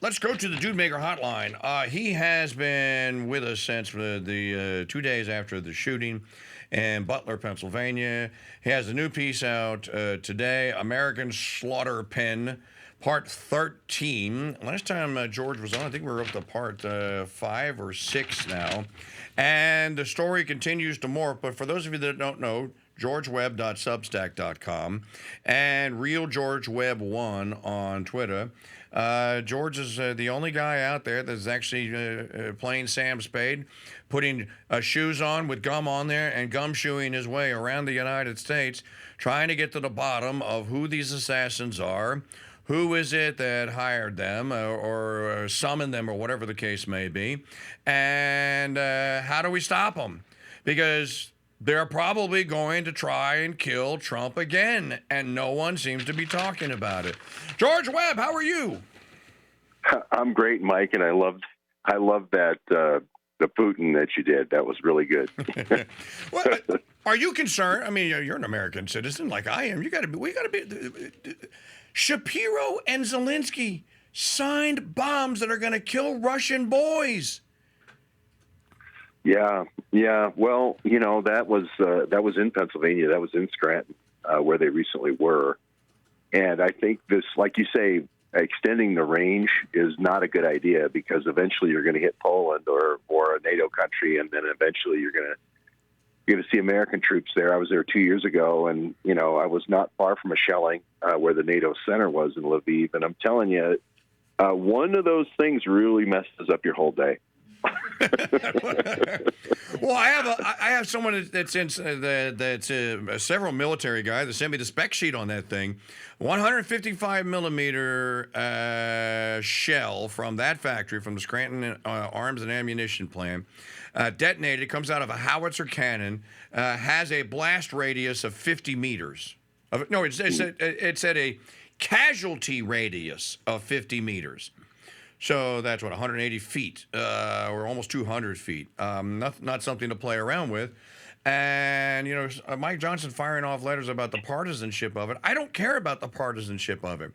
Let's go to the Dude Maker hotline. He has been with us since the 2 days after the shooting in Butler, Pennsylvania. He has a new piece out today, American Slaughter Pen, Part 13. Last time George was on, I think we were up to Part 5 or 6 now. And the story continues to morph. But for those of you that don't know, georgewebb.substack.com and Real George Webb 1 on Twitter. George is the only guy out there that's actually playing Sam Spade, putting shoes on with gum on there and gumshoeing his way around the United States, trying to get to the bottom of who these assassins are, who is it that hired them or summoned them or whatever the case may be, and how do we stop them? Because they're probably going to try and kill Trump again, and no one seems to be talking about it. George Webb, how are you? I'm great, Mike, and I loved that the Putin that you did. That was really good. Well, are you concerned? I mean, you're an American citizen like I am. We got to be. Shapiro and Zelensky signed bombs that are going to kill Russian boys. Yeah. Well, that was in Pennsylvania. That was in Scranton, where they recently were. And I think this, like you say, extending the range is not a good idea because eventually you're going to hit Poland or a NATO country, and then eventually you're going to see American troops there. I was there 2 years ago, and I was not far from a shelling where the NATO center was in Lviv. And I'm telling you, one of those things really messes up your whole day. Well, I have someone that's several military guy that sent me the spec sheet on that thing. 155 millimeter shell from that factory, from the Scranton Arms and Ammunition Plant, detonated. Comes out of a howitzer cannon. Has a blast radius of 50 meters. It's at a casualty radius of 50 meters. So that's 180 feet, or almost 200 feet. Not something to play around with. And, Mike Johnson firing off letters about the partisanship of it. I don't care about the partisanship of it.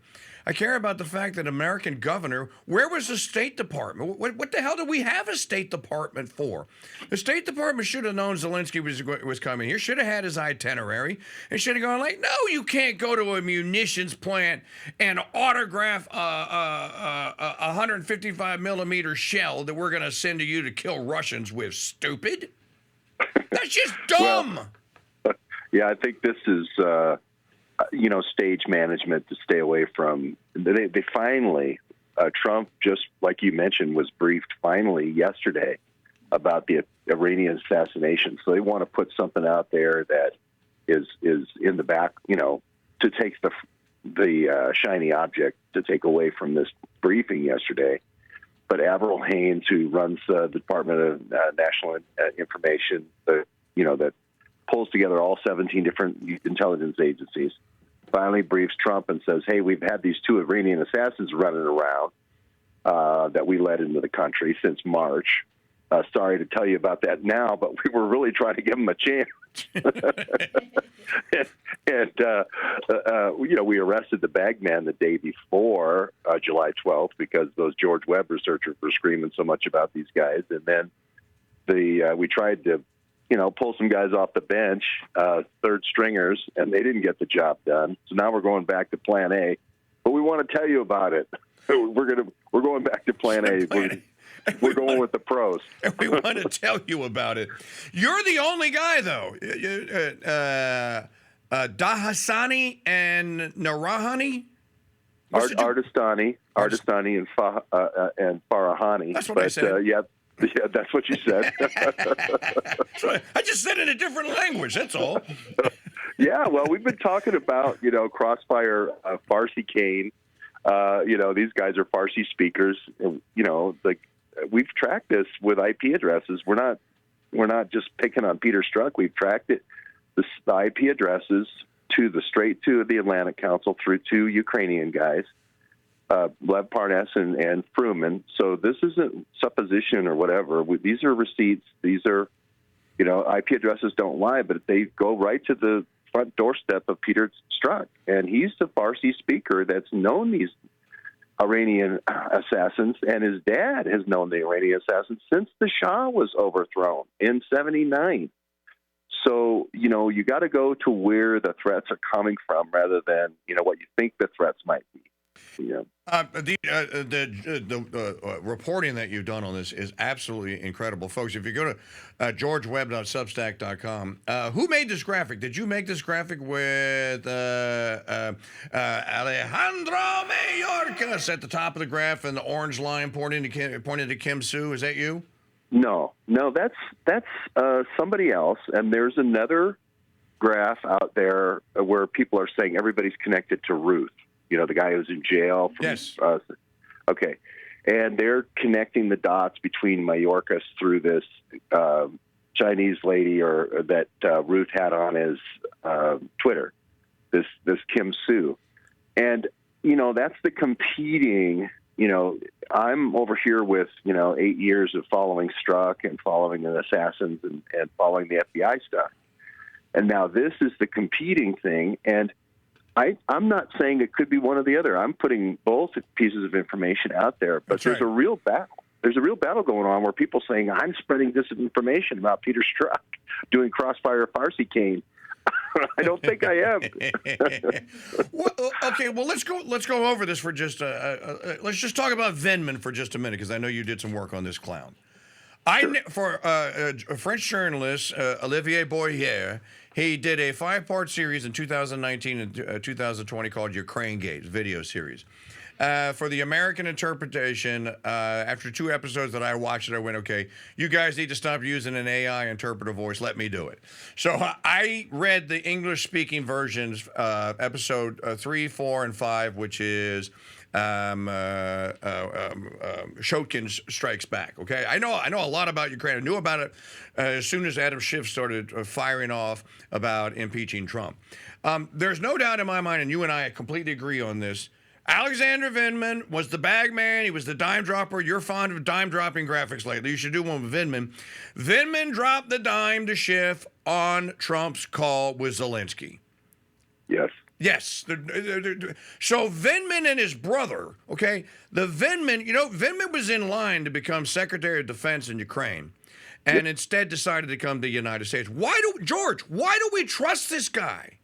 I care about the fact that American governor, where was the State Department? What the hell do we have a State Department for? The State Department should have known Zelensky was coming here, should have had his itinerary, and should have gone like, no, you can't go to a munitions plant and autograph a 155 millimeter shell that we're going to send to you to kill Russians with, stupid. That's just dumb. Well, yeah, I think this is, stage management to stay away from. They finally, Trump, just like you mentioned, was briefed finally yesterday about the Iranian assassination. So they want to put something out there that is in the back, to take the shiny object to take away from this briefing yesterday. But Avril Haines, who runs the Department of National Information, that pulls together all 17 different intelligence agencies, finally briefs Trump and says, hey, we've had these two Iranian assassins running around that we led into the country since March. Sorry to tell you about that now, but we were really trying to give them a chance. We arrested the bagman the day before, July 12th, because those George Webb researchers were screaming so much about these guys. And then we tried to, pull some guys off the bench, third stringers, and they didn't get the job done. So now we're going back to Plan A. But we want to tell you about it. We're going back to Plan A. We're going with the pros. And we want to tell you about it. You're the only guy, though. Dahasani and Narahani? Artistani and Farahani. That's what I said. Yeah, that's what you said. I just said it in a different language, that's all. Yeah, well, we've been talking about, Crossfire Yearicane. These guys are Farsi speakers. We've tracked this with IP addresses. We're not just picking on Peter Strzok. We've tracked it, the IP addresses straight to the Atlantic Council through two Ukrainian guys, Lev Parnas and Fruman. So this isn't supposition or whatever. These are receipts. These are, IP addresses don't lie, but they go right to the front doorstep of Peter Strzok, and he's the Farsi speaker that's known Iranian assassins, and his dad has known the Iranian assassins since the Shah was overthrown in '79. So, you got to go to where the threats are coming from rather than, what you think the threats might be. The reporting that you've done on this is absolutely incredible. Folks, if you go to georgewebb.substack.com, who made this graphic? Did you make this graphic with Alejandro Mayorkas at the top of the graph and the orange line pointing to Kim Sue? Is that you? No, that's somebody else. And there's another graph out there where people are saying everybody's connected to Routh. The guy who's in jail. Yes. Okay. And they're connecting the dots between Mayorkas through this Chinese lady that Routh had on his Twitter, this Kim Sue. And, that's the competing, I'm over here with, 8 years of following Strzok and following the assassins and following the FBI stuff. And now this is the competing thing. And I'm not saying it could be one or the other. I'm putting both pieces of information out there, but there's a real battle. There's a real battle going on where people saying I'm spreading disinformation about Peter Strzok doing Crossfire Yearicane. I don't think I am. Well, let's go over this for just let's just talk about Vindman for just a minute because I know you did some work on this clown. For a French journalist, Olivier Boyer, he did a 5-part series in 2019 and 2020 called Ukraine Gate video series. For the American interpretation, after 2 episodes that I watched it, I went, okay, you guys need to stop using an AI interpreter voice. Let me do it. So I read the English-speaking versions, episode 3, 4, and 5, which is Shokin Strikes Back. Okay, I know a lot about Ukraine. I knew about it as soon as Adam Schiff started firing off about impeaching Trump. There's no doubt in my mind, and you and I completely agree on this. Alexander Vindman was the bag man. He was the dime dropper. You're fond of dime dropping graphics lately. You should do one with Vindman. Vindman dropped the dime to Schiff on Trump's call with Zelensky. Yes. Yes. So Vindman and his brother, okay, Vindman was in line to become Secretary of Defense in Ukraine and instead decided to come to the United States. Why do we trust this guy?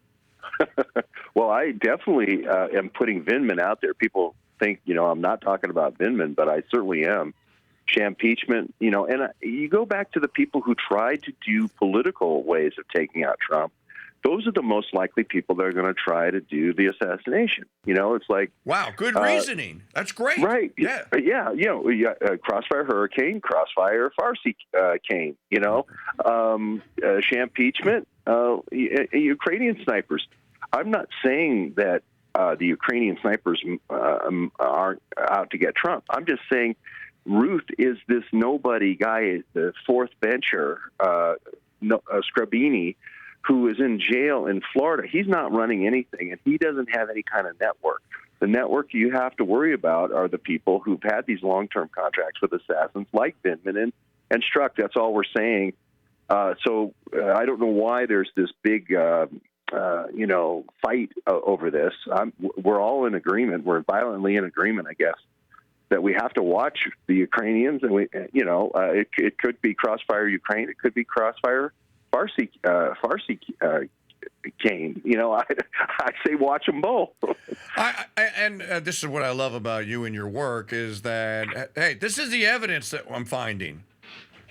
Well, I definitely am putting Vindman out there. People think, I'm not talking about Vindman, but I certainly am. SHampeachment, and you go back to the people who tried to do political ways of taking out Trump. Those are the most likely people that are going to try to do the assassination. It's like, wow, good reasoning. That's great. Right. Yeah. Crossfire Yearicane, Crossfire Yearicane, SHampeachment, Ukrainian snipers. I'm not saying that the Ukrainian snipers aren't out to get Trump. I'm just saying Routh is this nobody guy, the fourth bencher, Scrabini, who is in jail in Florida. He's not running anything, and he doesn't have any kind of network. The network you have to worry about are the people who've had these long-term contracts with assassins like Vindman and Strzok. That's all we're saying. So I don't know why there's this big, fight over this. We're all in agreement. We're violently in agreement, I guess, that we have to watch the Ukrainians, and it could be Crossfire Ukraine, it could be Crossfire Yearicane. I say watch them both. This is what I love about you and your work is that, hey, this is the evidence that I'm finding.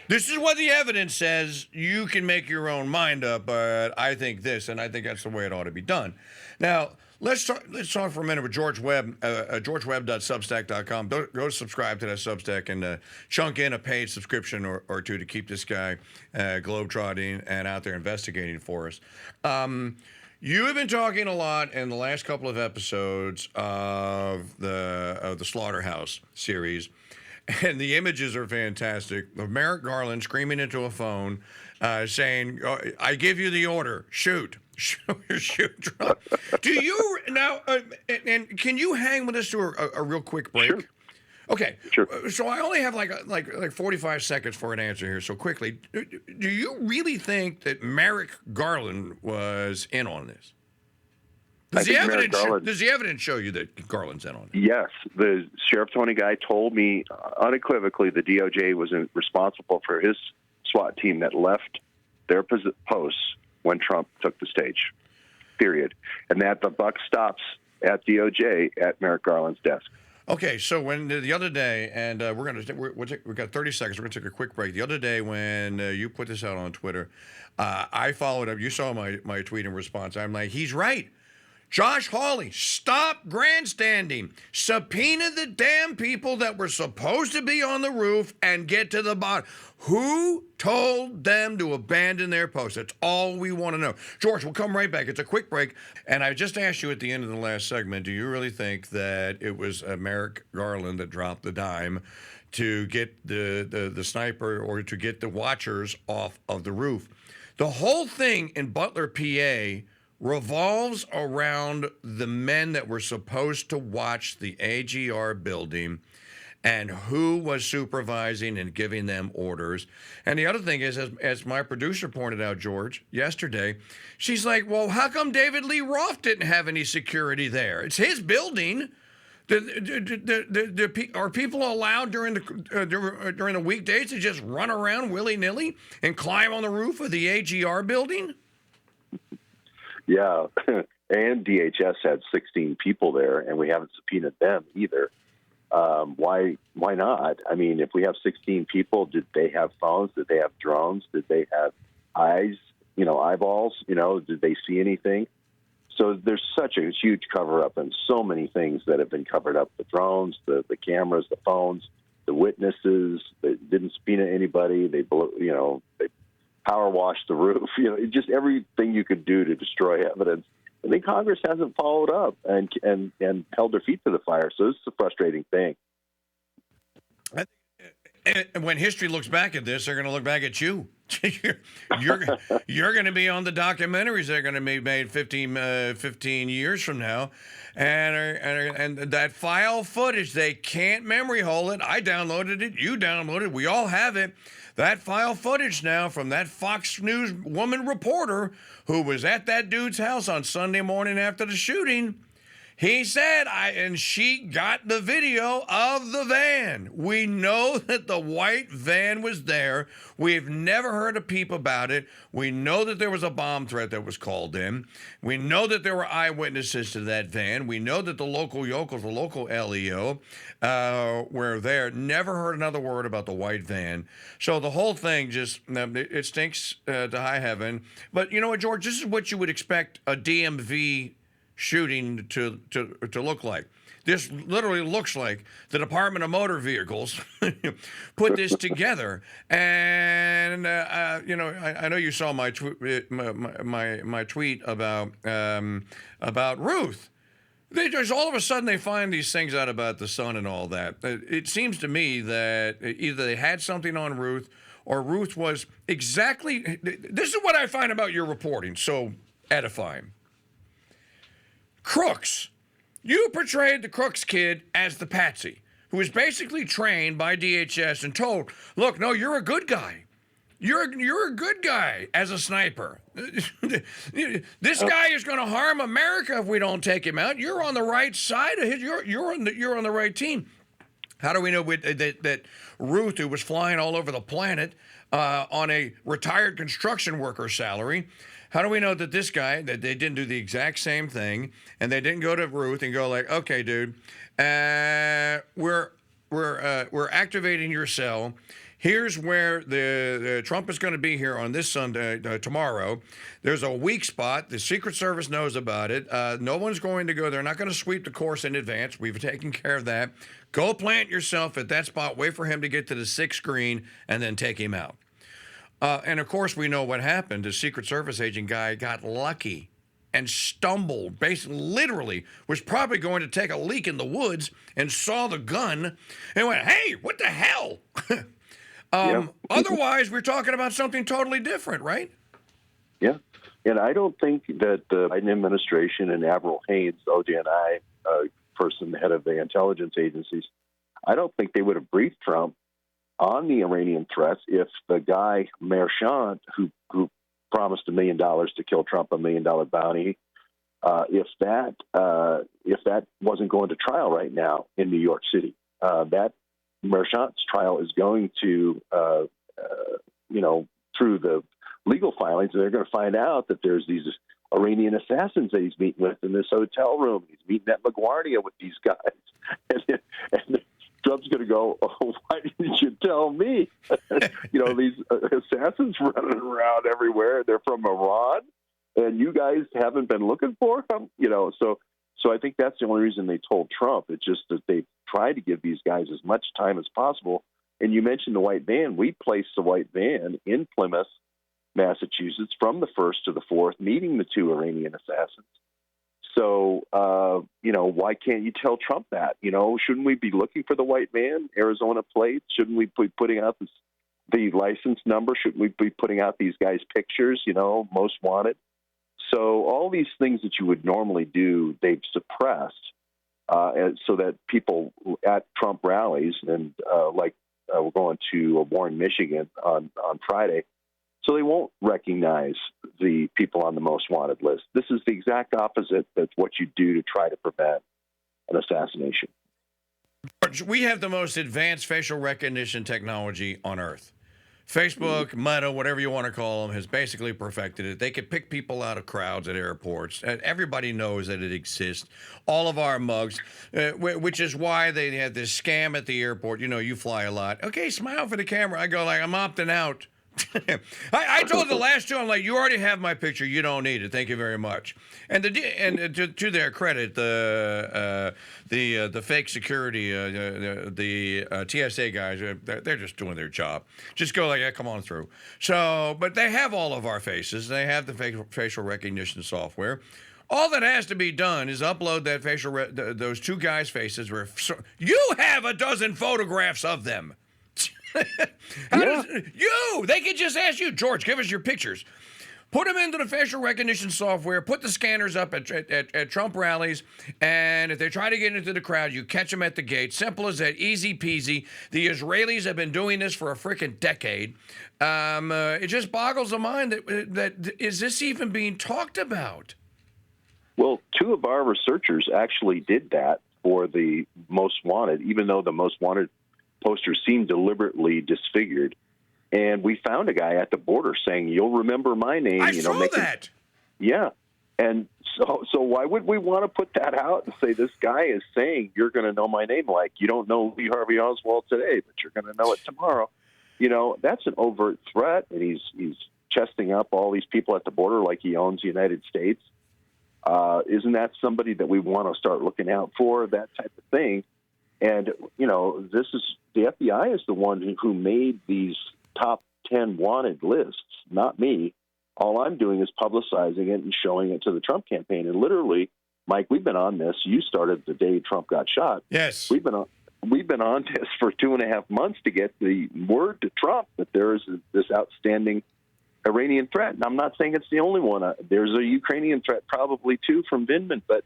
This is what the evidence says. You can make your own mind up, but I think this, and I think that's the way it ought to be done. Now, let's talk for a minute with George Webb, georgewebb.substack.com. Go subscribe to that Substack and chunk in a paid subscription or two to keep this guy globetrotting and out there investigating for us. You have been talking a lot in the last couple of episodes of the Slaughterhouse series, and the images are fantastic. Of Merrick Garland screaming into a phone, saying, "I give you the order, shoot." Shoot, Trump. Do you now? And can you hang with us to a real quick break? Sure. Okay. Sure. So I only have like 45 seconds for an answer here. So quickly, do you really think that Merrick Garland was in on this? Does the Merrick Garland, evidence show you that Garland's in on it? yes, the Sheriff Tony guy told me unequivocally the DOJ was responsible for his SWAT team that left their posts when Trump took the stage, period. And that the buck stops at DOJ at Merrick Garland's desk. Okay, so when the other day, and we've got 30 seconds. We're going to take a quick break. The other day when you put this out on Twitter, I followed up. You saw my tweet in response. I'm like, he's right. Josh Hawley, stop grandstanding. Subpoena the damn people that were supposed to be on the roof and get to the bottom. Who told them to abandon their post? That's all we want to know. George, we'll come right back. It's a quick break. And I just asked you at the end of the last segment, do you really think that it was Merrick Garland that dropped the dime to get the sniper or to get the watchers off of the roof? The whole thing in Butler, PA, revolves around the men that were supposed to watch the AGR building and who was supervising and giving them orders. And the other thing is, as my producer pointed out, George, yesterday, she's like, well, how come David Lee Roth didn't have any security there? It's his building. Are people allowed during the weekdays to just run around willy-nilly and climb on the roof of the AGR building? Yeah, and DHS had 16 people there, and we haven't subpoenaed them either. Why not? I mean, if we have 16 people, did they have phones? Did they have drones? Did they have eyes, eyeballs? Did they see anything? So there's such a huge cover-up and so many things that have been covered up. The drones, the cameras, the phones, the witnesses. They didn't subpoena anybody. They power washed the roof. Just everything you could do to destroy evidence. I think Congress hasn't followed up and held their feet to the fire. So this is a frustrating thing. And when history looks back at this, they're going to look back at you. You're going to be on the documentaries that are going to be made 15 years from now, and that file footage, they can't memory hole it. I downloaded it. You downloaded it. We all have it. That file footage now from that Fox News woman reporter who was at that dude's house on Sunday morning after the shooting. He said, and she got the video of the van. We know that the white van was there. We've never heard a peep about it. We know that there was a bomb threat that was called in. We know that there were eyewitnesses to that van. We know that the local yokels, the local LEO, were there. Never heard another word about the white van. So the whole thing just, it stinks to high heaven. But you know what, George? This is what you would expect a DMV shooting to look like. This literally looks like the Department of Motor Vehicles put this together. And I know you saw my tweet about Routh. They just all of a sudden they find these things out about the sun and all that. It seems to me that either they had something on Routh or Routh was exactly. This is what I find about your reporting so edifying. Crooks. You portrayed the Crooks kid as the patsy, who was basically trained by DHS and told, look, no, you're a good guy. You're a good guy as a sniper. This guy is going to harm America if we don't take him out. You're on the right side of his. You're on the right team. How do we know that Routh, who was flying all over the planet on a retired construction worker salary, how do we know that this guy, that they didn't do the exact same thing, and they didn't go to Routh and go like, okay, dude, we're activating your cell. Here's where the Trump is going to be here on this Sunday, tomorrow. There's a weak spot. The Secret Service knows about it. No one's going to go. They're not going to sweep the course in advance. We've taken care of that. Go plant yourself at that spot. Wait for him to get to the 6th green and then take him out. And, of course, we know what happened. The Secret Service agent guy got lucky and stumbled, basically, literally, was probably going to take a leak in the woods and saw the gun and went, hey, what the hell? Otherwise, we're talking about something totally different, right? Yeah. And I don't think that the Biden administration and Admiral Haynes, ODNI person, head of the intelligence agencies, I don't think they would have briefed Trump on the Iranian threats if the guy, Merchant, who promised $1 million to kill Trump, $1 million bounty, If that wasn't going to trial right now in New York City, that Merchant's trial is going to, through the legal filings, they're going to find out that there's these Iranian assassins that he's meeting with in this hotel room. He's meeting at LaGuardia with these guys. And Trump's going to go, oh, why didn't you tell me? These assassins running around everywhere. They're from Iran, and you guys haven't been looking for them? So I think that's the only reason they told Trump. It's just that they try to give these guys as much time as possible. And you mentioned the white van. We placed the white van in Plymouth, Massachusetts, from the 1st to the 4th, meeting the 2 Iranian assassins. So, why can't you tell Trump that? Shouldn't we be looking for the white van, Arizona plate? Shouldn't we be putting out the license number? Shouldn't we be putting out these guys' pictures, most wanted? So all these things that you would normally do, they've suppressed so that people at Trump rallies, and we're going to Warren, Michigan on Friday, so they won't recognize the people on the most wanted list. This is the exact opposite of what you do to try to prevent an assassination. George, we have the most advanced facial recognition technology on Earth. Facebook, Meta, whatever you want to call them, has basically perfected it. They can pick people out of crowds at airports. Everybody knows that it exists. All of our mugs, which is why they had this scam at the airport. You fly a lot. Okay, smile for the camera. I go I'm opting out. I told the last 2, I'm like, you already have my picture. You don't need it. Thank you very much. And to their credit, the fake security, the TSA guys, they're just doing their job. Just go yeah, come on through. So, but they have all of our faces. They have the facial recognition software. All that has to be done is upload that those 2 guys' faces. You have a dozen photographs of them. They could just ask you, George, give us your pictures. Put them into the facial recognition software, put the scanners up at Trump rallies, and if they try to get into the crowd, you catch them at the gate. Simple as that, easy peasy. The Israelis have been doing this for a freaking decade. It just boggles the mind that is this even being talked about? Well, 2 of our researchers actually did that for the most wanted, even though the most wanted posters seemed deliberately disfigured. And we found a guy at the border saying, "You'll remember my name." I saw that. Yeah. And so why would we want to put that out and say, this guy is saying you're going to know my name, like you don't know Lee Harvey Oswald today, but you're going to know it tomorrow. That's an overt threat, and he's chesting up all these people at the border like he owns the United States. Isn't that somebody that we want to start looking out for, that type of thing? And, this is the FBI is the one who made these top 10 wanted lists, not me. All I'm doing is publicizing it and showing it to the Trump campaign. And literally, Mike, we've been on this. You started the day Trump got shot. Yes. We've been on this for 2.5 months to get the word to Trump that there is this outstanding Iranian threat. And I'm not saying it's the only one. There's a Ukrainian threat probably too from Vindman, but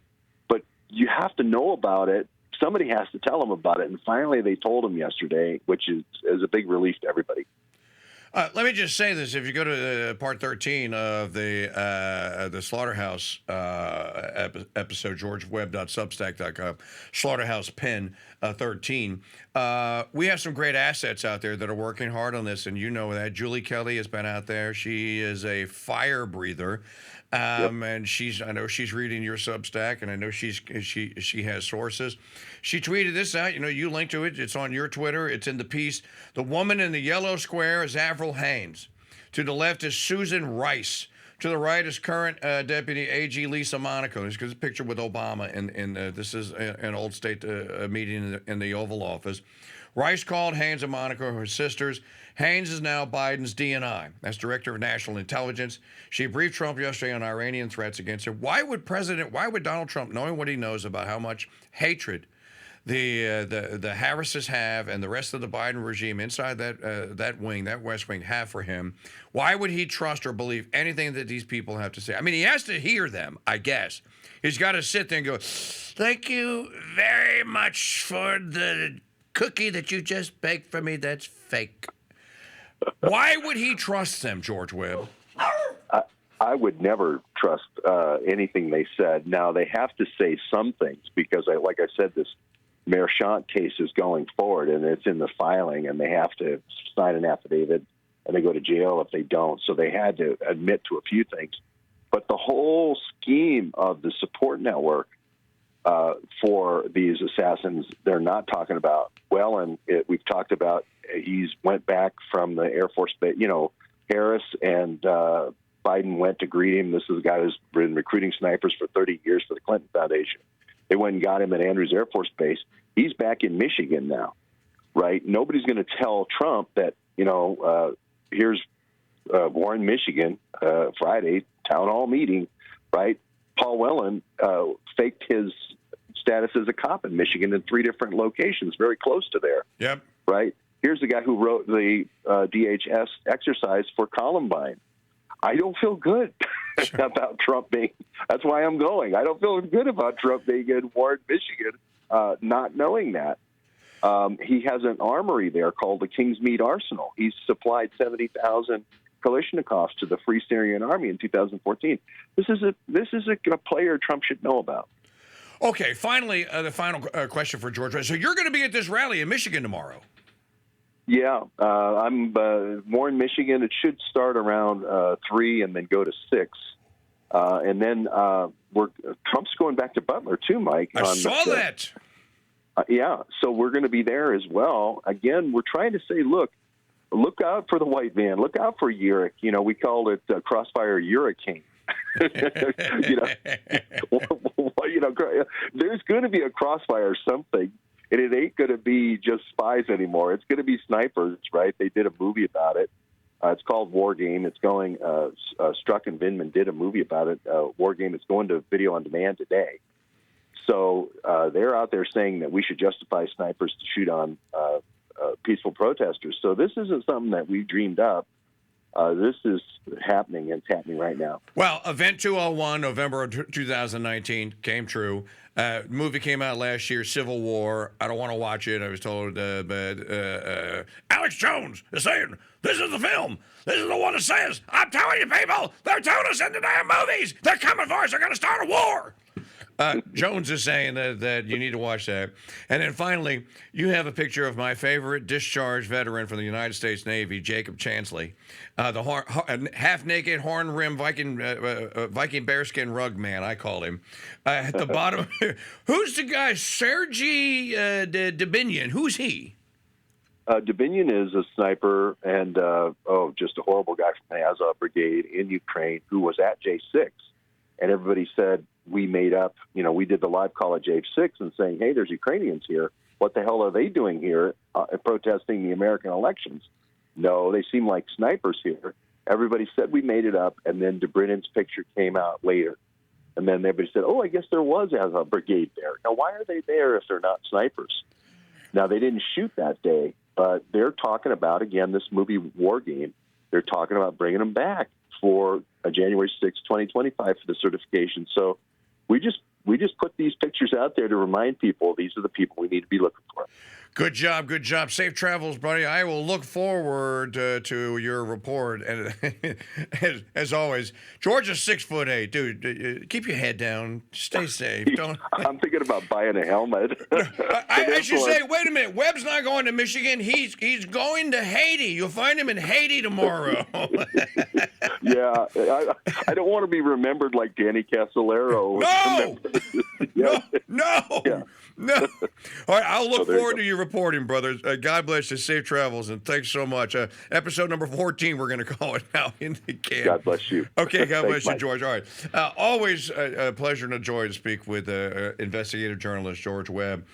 you have to know about it. Somebody has to tell them about it. And finally, they told him yesterday, which is a big relief to everybody. Let me just say this. If you go to part 13 of the Slaughterhouse episode, georgewebb.substack.com, Slaughterhouse Pen 13, we have some great assets out there that are working hard on this, and you know that. Julie Kelley has been out there. She is a fire breather. And I know she's reading your Substack, and I know she has sources. She tweeted this out. You linked to it. It's on your Twitter. It's in the piece. The woman in the yellow square is Avril Haines. To the left is Susan Rice. To the right is current Deputy AG Lisa Monaco. There's a picture with Obama, and this is an old state meeting in the Oval Office. Rice called Haines and Monaco her sisters. Haines is now Biden's DNI. That's Director of National Intelligence. She briefed Trump yesterday on Iranian threats against her. Why would Donald Trump, knowing what he knows about how much hatred the Harrises have and the rest of the Biden regime inside that wing, that West Wing, have for him, why would he trust or believe anything that these people have to say? I mean, he has to hear them, I guess. He's got to sit there and go, "Thank you very much for the cookie that you just baked for me that's fake." Why would he trust them, George Webb? I would never trust anything they said. Now, they have to say some things because, like I said, this Merrick case is going forward, and it's in the filing, and they have to sign an affidavit, and they go to jail if they don't. So they had to admit to a few things. But the whole scheme of the support network for these assassins, they're not talking about. Well, and we've talked about he's went back from the Air Force, Harris and Biden went to greet him. This is a guy who's been recruiting snipers for 30 years for the Clinton Foundation. They went and got him at Andrews Air Force Base. He's back in Michigan now, right? Nobody's going to tell Trump that, here's Warren, Michigan, Friday, town hall meeting, right? Paul Whelan faked his status as a cop in Michigan in 3 different locations, very close to there. Yep. Right? Here's the guy who wrote the DHS exercise for Columbine. I don't feel good about Trump being. That's why I'm going. I don't feel good about Trump being in Warren, Michigan, not knowing that. He has an armory there called the Kingsmead Arsenal. He's supplied 70,000 Kalashnikovs to the Free Syrian Army in 2014. This is a player Trump should know about. Okay, finally, the final question for George. So you're going to be at this rally in Michigan tomorrow. Yeah, I'm Warren, Michigan. It should start around 3 and then go to 6. And then Trump's going back to Butler, too, Mike. I saw that. Yeah, so we're going to be there as well. Again, we're trying to say, look out for the white van. Look out for Yearicane. We called it Crossfire Yearicane. There's going to be a crossfire or something. And it ain't going to be just spies anymore. It's going to be snipers, right? They did a movie about it. It's called War Game. It's going, Struck and Vindman did a movie about it, War Game. It's going to video on demand today. So they're out there saying that we should justify snipers to shoot on peaceful protesters. So this isn't something that we dreamed up. This is happening, and it's happening right now. Well, Event 201, November of 2019, came true. Movie came out last year, Civil War. I don't want to watch it. I was told, but Alex Jones is saying, this is the film. This is the one that says, I'm telling you, people, they're telling us in the damn movies. They're coming for us. They're going to start a war. Jones is saying that you need to watch that. And then finally, you have a picture of my favorite discharged veteran from the United States Navy, Jacob Chansley, the half-naked, horn-rimmed Viking bearskin rug man, I call him. At the bottom, who's the guy? Sergei Dubinin. Who's he? Dubinin is a sniper and, just a horrible guy from the Azov Brigade in Ukraine who was at J6. And everybody said, we made up, we did the live call at J6 and saying, hey, there's Ukrainians here. What the hell are they doing here protesting the American elections? No, they seem like snipers here. Everybody said we made it up, and then Dubinin's picture came out later. And then everybody said, I guess there was a brigade there. Now, why are they there if they're not snipers? Now, they didn't shoot that day, but they're talking about, again, this movie War Game. They're talking about bringing them back for January 6, 2025 for the certification. So we just put these pictures out there to remind people these are the people we need to be looking for. Good job, good job. Safe travels, buddy. I will look forward to your report. And as always, George is 6'8", dude. Keep your head down. Stay safe. Don't. I'm thinking about buying a helmet. I should say, wait a minute. Webb's not going to Michigan. He's going to Haiti. You'll find him in Haiti tomorrow. Yeah, I don't want to be remembered like Danny Casolaro. No. All right, I'll look forward to your reporting, brothers. God bless you. Safe travels, and thanks so much. Episode number 14, we're going to call it now in the can. God bless you. Okay, God bless you, George. All right. Always a pleasure and a joy to speak with investigative journalist George Webb.